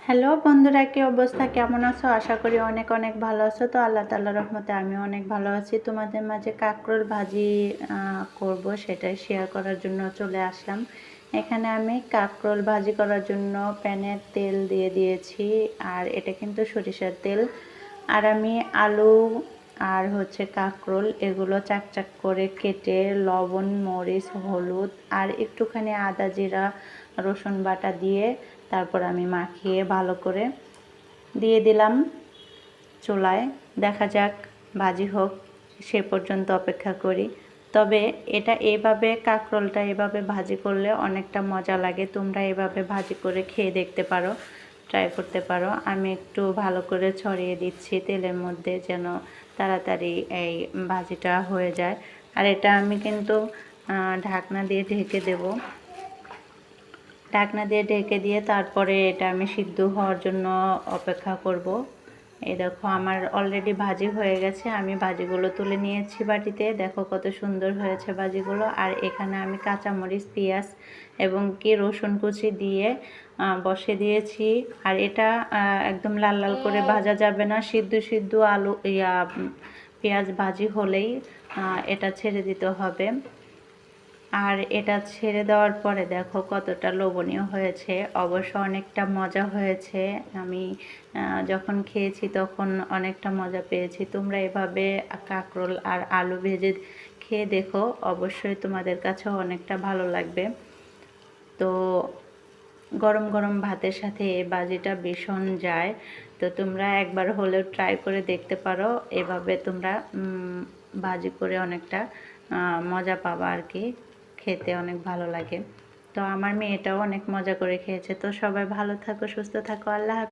Hello বন্ধুরা, কি অবস্থা, কেমন আছো? আশা করি অনেক অনেক ভালো আছো। তো আল্লাহ তাআলার রহমতে আমি অনেক ভালো আছি। তোমাদের মাঝে কাঁকরোল ভাজি করব, সেটাই শেয়ার করার জন্য চলে আসলাম। এখানে আমি কাঁকরোল ভাজি করার জন্য প্যানে তেল দিয়ে দিয়েছি, আর এটা কিন্তু সরিষার তেল। আর আমি আলু আর কাঁকরোল এগুলো চাকচাক করে কেটে লবণ, মরিচ, হলুদ আর একটুখানি আদা, জিরা, রসুন বাটা দিয়ে তারপর আমি মাখিয়ে ভালো করে দিয়ে দিলাম চুলায়। দেখা যাক ভাজি হোক, সে পর্যন্ত অপেক্ষা করি। তবে এটা এইভাবে কাঁকরোলটা এভাবে ভাজি করলে অনেকটা মজা লাগে। তোমরা এভাবে ভাজি করে খেয়ে দেখতে পারো, ট্রাই করতে পারো। আমি একটু ভালো করে ছড়িয়ে দিচ্ছি তেলের মধ্যে, যেন তাড়াতাড়ি এই ভাজিটা হয়ে যায়। আর এটা আমি কিন্তু ঢাকনা দিয়ে ঢেকে দেব। ঢাকনা দিয়ে ঢেকে দিয়ে তারপরে এটা আমি সিদ্ধ হওয়ার জন্য অপেক্ষা করব। এই দেখো আমার অলরেডি ভাজি হয়ে গেছে। আমি ভাজিগুলো তুলে নিয়েছি বাটিতে। দেখো কত সুন্দর হয়েছে ভাজিগুলো। আর এখানে আমি কাঁচামরিচ, পেঁয়াজ এবং রসুন কুচি দিয়ে বসে দিয়েছি। আর এটা একদম লাল লাল করে ভাজা যাবে না, সিদ্ধ সিদ্ধ আলু পেঁয়াজ ভাজি হলেই এটা ছেড়ে দিতে হবে। আর এটা ছেড়ে দেওয়ার পরে দেখো কতটা লোভনীয় হয়েছে, অবশ্য অনেকটা মজা হয়েছে। আমি যখন খেয়েছি তখন অনেকটা মজা পেয়েছি। তোমরা এভাবে কাঁকরোল আর আলু ভেজে খেয়ে দেখো, অবশ্যই তোমাদের কাছেও অনেকটা ভালো লাগবে। তো গরম গরম ভাতের সাথে এই ভাজিটা ভীষণ যায়। তো তোমরা একবার হলেও ট্রাই করে দেখতে পারো। এভাবে তোমরা ভাজি করে অনেকটা মজা পাবা আর কি, খেতে অনেক ভালো লাগে। তো আমার মেয়েটাও অনেক মজা করে খেয়েছে। তো সবাই ভালো থাকো, সুস্থ থাকো, আল্লাহ হাফেজ।